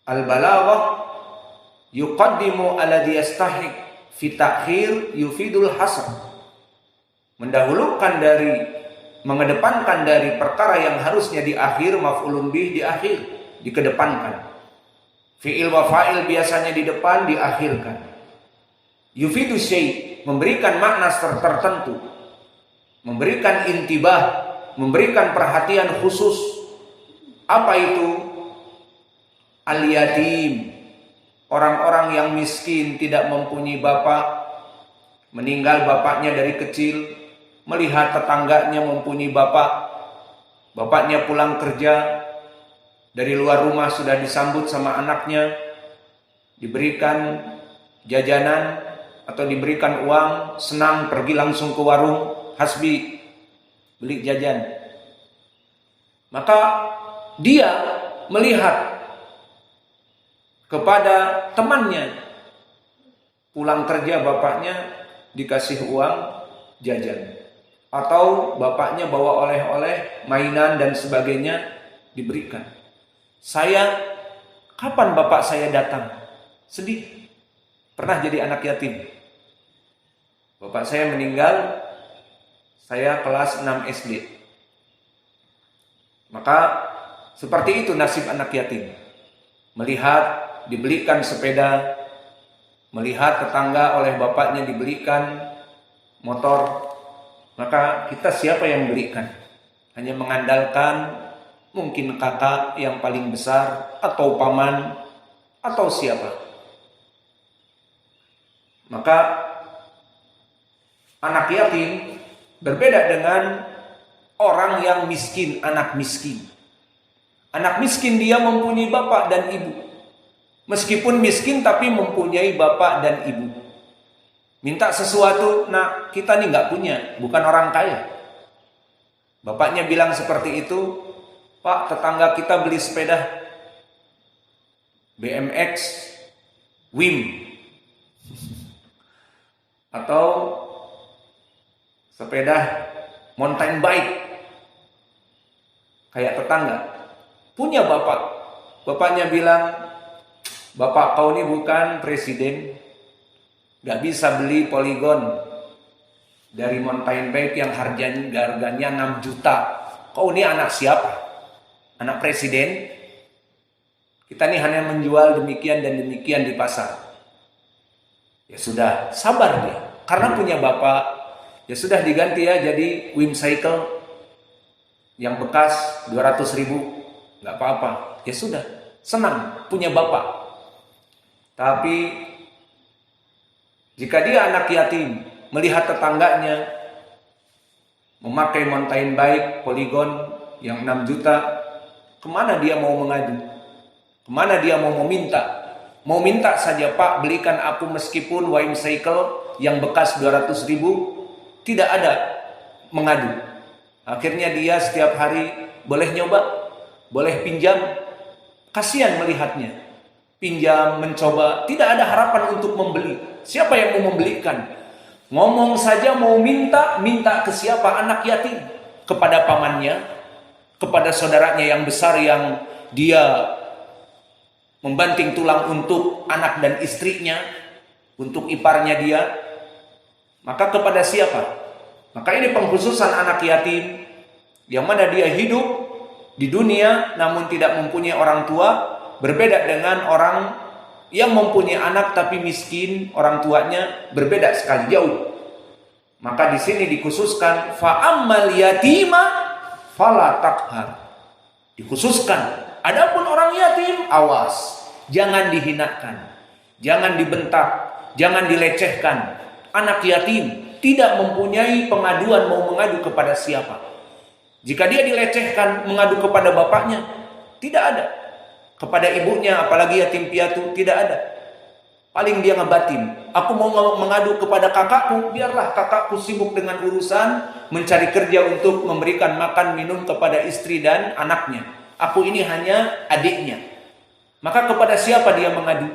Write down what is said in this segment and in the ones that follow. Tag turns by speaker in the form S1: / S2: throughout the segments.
S1: Al-balaghah yuqaddimu alladhi yastahiq fi ta'khir yufidul hasr. Mendahulukan dari, mengedepankan dari perkara yang harusnya di akhir, maf'ulun bih di akhir, dikedepankan. Fi'il wa fa'il biasanya di depan, diakhirkan. Yufidu syai', memberikan makna tertentu, memberikan intibah, memberikan perhatian khusus. Apa itu? Al-yatim, orang-orang yang miskin, tidak mempunyai bapak, meninggal bapaknya dari kecil, melihat tetangganya mempunyai bapak, bapaknya pulang kerja dari luar rumah sudah disambut sama anaknya, diberikan jajanan atau diberikan uang, senang pergi langsung ke warung, hasbi, beli jajan. Maka dia melihat kepada temannya, pulang kerja bapaknya dikasih uang jajan, atau bapaknya bawa oleh-oleh, mainan dan sebagainya diberikan. Saya, kapan bapak saya datang? Sedih. Pernah jadi anak yatim. Bapak saya meninggal, saya kelas 6 SD. Maka seperti itu nasib anak yatim. Melihat dibelikan sepeda, melihat tetangga oleh bapaknya dibelikan motor, maka kita siapa yang belikan? Hanya mengandalkan mungkin kakak yang paling besar, atau paman, atau siapa. Maka anak yatim berbeda dengan orang yang miskin, anak miskin. Anak miskin dia mempunyai bapak dan ibu. Meskipun miskin tapi mempunyai bapak dan ibu. Minta sesuatu, nah kita nih nggak punya, bukan orang kaya. Bapaknya bilang seperti itu, Pak, tetangga kita beli sepeda BMX, WIM, atau sepeda mountain bike, kayak tetangga. Punya bapak. Bapaknya bilang, Bapak kau ini bukan presiden, gak bisa beli Polygon dari mountain bike yang harganya 6 juta. Kau ini anak siapa? Anak presiden? Kita ini hanya menjual demikian dan demikian di pasar. Ya sudah, sabar dia. Karena punya bapak, ya sudah diganti ya jadi Whimcycle yang bekas 200.000, gak apa-apa. Ya sudah, senang punya bapak. Tapi jika dia anak yatim, melihat tetangganya memakai mountain bike Polygon yang 6 juta, kemana dia mau mengadu? Kemana dia mau meminta? Mau minta saja, Pak belikan aku meskipun Whimcycle yang bekas 200.000, tidak ada mengadu. Akhirnya dia setiap hari boleh nyoba, boleh pinjam, kasihan melihatnya. Pinjam, mencoba, tidak ada harapan untuk membeli. Siapa yang mau membelikan? Ngomong saja mau minta, minta ke siapa? Anak yatim. Kepada pamannya, kepada saudaranya yang besar yang dia membanting tulang untuk anak dan istrinya, untuk iparnya dia. Maka kepada siapa? Maka ini pengkhususan anak yatim, yang mana dia hidup di dunia namun tidak mempunyai orang tua. Berbeda dengan orang yang mempunyai anak tapi miskin, orang tuanya berbeda sekali, jauh. Maka di sini dikhususkan fa'ammal yatima fala taqhar. Dikhususkan, adapun orang yatim, awas, jangan dihinakan, jangan dibentak, jangan dilecehkan. Anak yatim tidak mempunyai pengaduan, mau mengadu kepada siapa. Jika dia dilecehkan, mengadu kepada bapaknya, tidak ada. Kepada ibunya, apalagi yatim piatu, tidak ada. Paling dia ngebatin, aku mau mengadu kepada kakakku, biarlah kakakku sibuk dengan urusan mencari kerja untuk memberikan makan minum kepada istri dan anaknya. Aku ini hanya adiknya. Maka kepada siapa dia mengadu?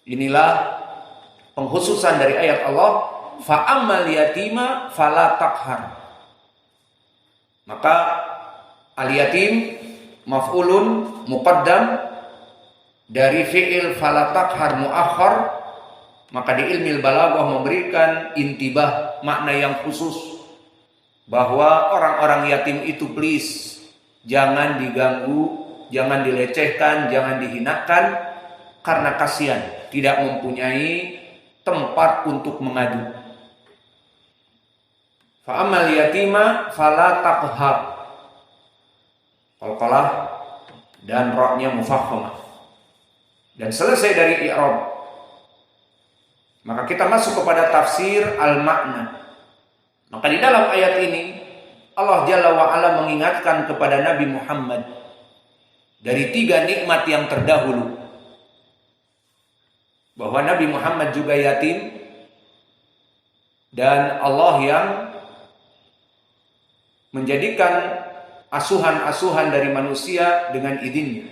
S1: Inilah pengkhususan dari ayat Allah, fa'ammal yatima fala taqhar. Maka al yatim maf'ulun muqaddam dari fi'il fala taqhar muakhar, maka di ilmil balaghah memberikan intibah, makna yang khusus, bahwa orang-orang yatim itu please jangan diganggu, jangan dilecehkan, jangan dihinakan, karena kasihan tidak mempunyai tempat untuk mengadu. Fa amal yatima fala taqhar, qalqalah dan ra-nya mufakhamah. Dan selesai dari i'rab, maka kita masuk kepada tafsir al-makna. Maka di dalam ayat ini Allah Jalla wa'ala mengingatkan kepada Nabi Muhammad dari 3 nikmat yang terdahulu, bahwa Nabi Muhammad juga yatim, dan Allah yang menjadikan asuhan-asuhan dari manusia dengan izinnya.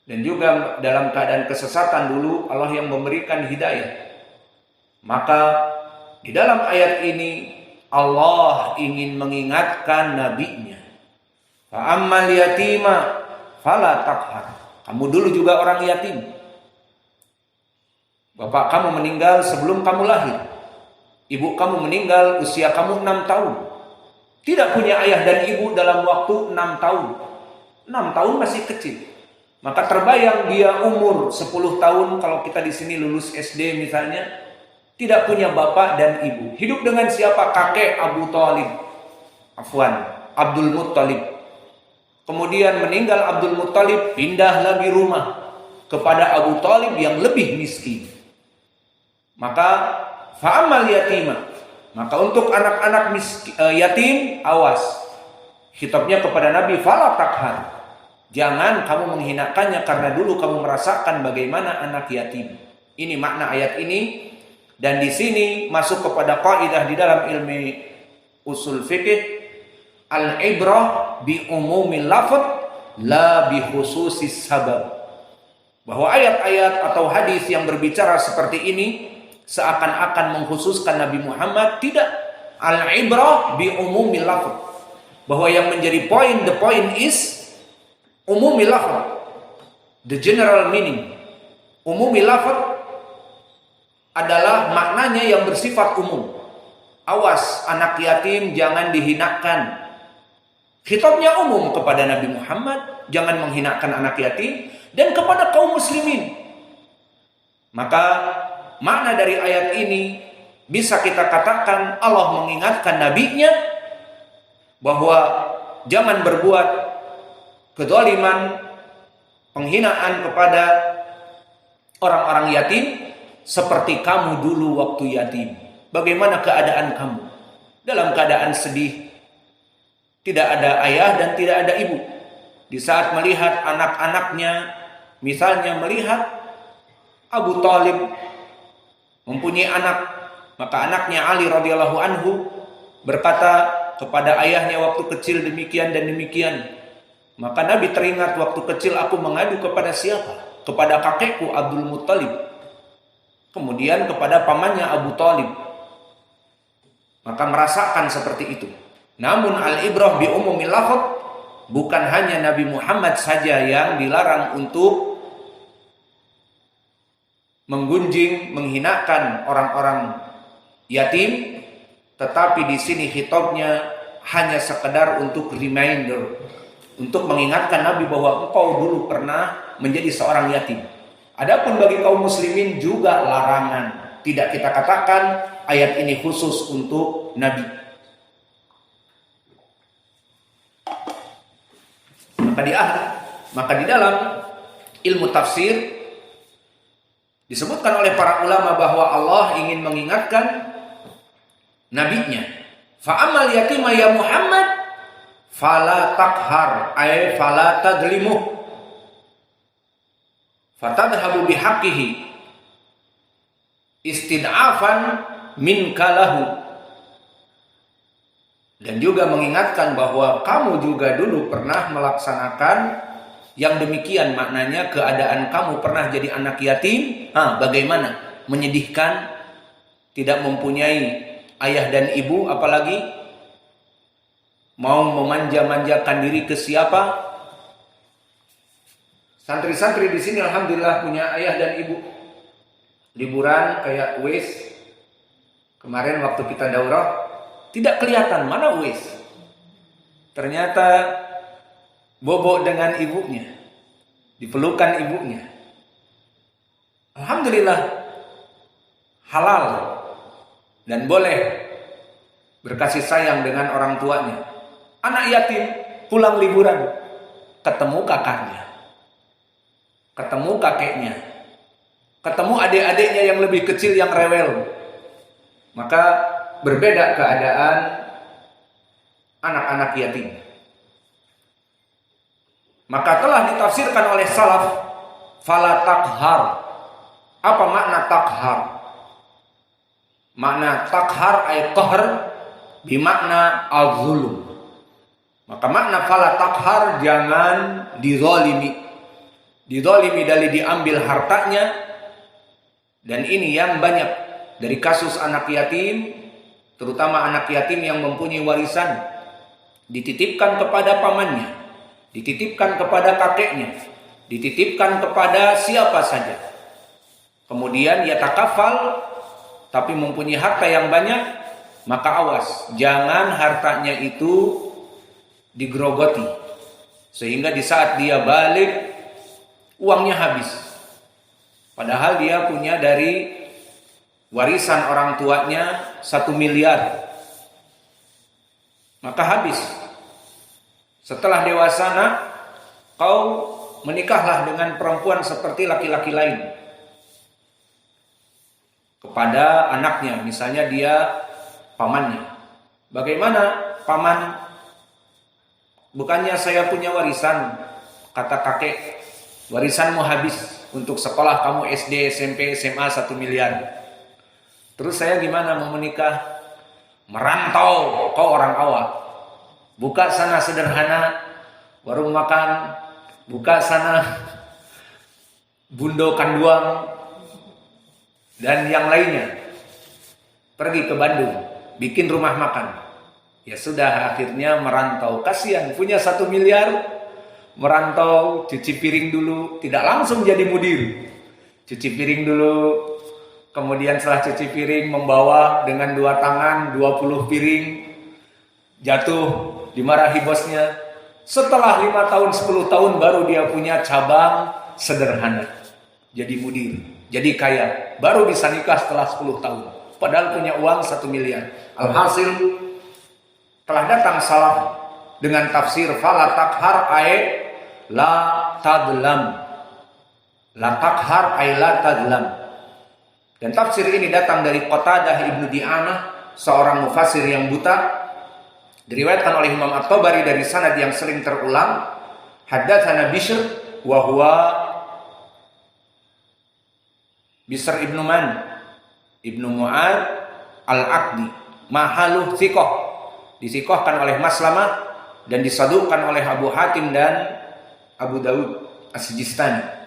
S1: Dan juga dalam keadaan kesesatan dulu Allah yang memberikan hidayah. Maka di dalam ayat ini Allah ingin mengingatkan nabinya, fa ammal yatima fala taqhar. Kamu dulu juga orang yatim. Bapak kamu meninggal sebelum kamu lahir. Ibu kamu meninggal usia kamu 6 tahun. Tidak punya ayah dan ibu dalam waktu 6 tahun. 6 tahun masih kecil. Maka terbayang dia umur 10 tahun, kalau kita di sini lulus SD misalnya, tidak punya bapak dan ibu. Hidup dengan siapa? Kakek Abu Thalib. Abdul Muttalib. Kemudian meninggal Abdul Muttalib, pindah lagi rumah kepada Abu Thalib yang lebih miskin. Maka fa'amal yatimah. Maka untuk anak-anak yatim, awas. Khitabnya kepada Nabi, fala taqhar. Jangan kamu menghinakannya karena dulu kamu merasakan bagaimana anak yatim. Ini makna ayat ini. Dan di sini masuk kepada kaidah di dalam ilmu usul fikih, al-ibrah bi umumil lafaz la bi khususis sabab. Bahwa ayat-ayat atau hadis yang berbicara seperti ini seakan-akan mengkhususkan Nabi Muhammad. Tidak. Al-ibrah bi umumil lafaz. Bahwa yang menjadi the point is umumil lafaz, the general meaning. Umumil lafaz adalah maknanya yang bersifat umum. Awas, anak yatim jangan dihinakan. Khitabnya umum kepada Nabi Muhammad, jangan menghinakan anak yatim, dan kepada kaum muslimin. Maka makna dari ayat ini bisa kita katakan Allah mengingatkan nabinya bahwa jangan berbuat kedzaliman, penghinaan kepada orang-orang yatim seperti kamu dulu waktu yatim. Bagaimana keadaan kamu? Dalam keadaan sedih, tidak ada ayah dan tidak ada ibu. Di saat melihat anak-anaknya, misalnya melihat Abu Thalib mempunyai anak, maka anaknya Ali radhiyallahu anhu berkata kepada ayahnya waktu kecil demikian dan demikian. Maka Nabi teringat, waktu kecil aku mengadu kepada siapa? Kepada kakekku Abdul Muttalib. Kemudian kepada pamannya Abu Thalib. Maka merasakan seperti itu. Namun al-ibrah bi umumil lafaz, bukan hanya Nabi Muhammad saja yang dilarang untuk menggunjing, menghinakan orang-orang yatim, tetapi di sini khitabnya hanya sekedar untuk reminder, untuk mengingatkan Nabi bahwa engkau dulu pernah menjadi seorang yatim. Adapun bagi kaum muslimin juga larangan. Tidak kita katakan ayat ini khusus untuk Nabi. Maka di dalam ilmu tafsir disebutkan oleh para ulama bahwa Allah ingin mengingatkan nabinya. Fa'amal yatima ya Muhammad fala taqhar ay fala tadlimuh fatadhabu bihaqqihi istid'afan minka lahu. Dan juga mengingatkan bahwa kamu juga dulu pernah melaksanakan yang demikian. Maknanya keadaan kamu pernah jadi anak yatim. Bagaimana? Menyedihkan, tidak mempunyai ayah dan ibu, apalagi mau memanja-manjakan diri ke siapa? Santri-santri di sini alhamdulillah punya ayah dan ibu. Liburan kayak Uwais. Kemarin waktu kita daurah tidak kelihatan mana Uwais. Ternyata bobo dengan ibunya. Dipelukan ibunya. Alhamdulillah halal dan boleh berkasih sayang dengan orang tuanya. Anak yatim pulang liburan ketemu kakaknya, ketemu kakeknya, ketemu adik-adiknya yang lebih kecil yang rewel. Maka berbeda keadaan anak-anak yatim. Maka telah ditafsirkan oleh salaf, fala takhar. Apa makna takhar? Makna takhar ay qahr bimakna az-zulm. Maka makna fala takhar, jangan dizalimi. Dizalimi dari diambil hartanya. Dan ini yang banyak dari kasus anak yatim, terutama anak yatim yang mempunyai warisan, dititipkan kepada pamannya, dititipkan kepada kakeknya, dititipkan kepada siapa saja. Kemudian ia takafal, tapi mempunyai harta yang banyak, maka awas, jangan hartanya itu digerogoti. Sehingga di saat dia balik, uangnya habis. Padahal dia punya dari warisan orang tuanya 1 miliar. Maka habis. Setelah dewasa, nak, kau menikahlah dengan perempuan seperti laki-laki lain. Kepada anaknya, misalnya dia pamannya. Bagaimana paman? Bukannya saya punya warisan, kata kakek, warisanmu habis untuk sekolah kamu SD, SMP, SMA 1 miliar. Terus saya gimana mau menikah? Merantau, kau orang awal. Buka sana sederhana, warung makan, buka sana bundo kanduang, dan yang lainnya. Pergi ke Bandung, bikin rumah makan. Ya sudah, akhirnya merantau. Kasihan, punya 1 miliar, merantau, cuci piring dulu. Tidak langsung jadi mudir. Cuci piring dulu. Kemudian setelah cuci piring, membawa dengan 2 tangan 20 piring. Jatuh, dimarahi bosnya. Setelah 5 tahun, 10 tahun baru dia punya cabang sederhana. Jadi mudir, jadi kaya. Baru bisa nikah setelah 10 tahun. Padahal punya uang 1 miliar. Alhasil, telah datang salaf dengan tafsir fala takhar ay la tadlam. La takhar ay la tadlam. Dan tafsir ini datang dari Qatadah Ibnu Di'amah, seorang mufassir yang buta. Diriwayatkan oleh Imam At-Tabari dari sanad yang sering terulang. Haddatsana Bishr wa huwa Bishr ibnu Man ibnu Mu'ad al-Aqdi, mahaluh thiqah, disikohkan oleh Maslamah dan disaduqkan oleh Abu Hatim dan Abu Dawud As-Sijistani.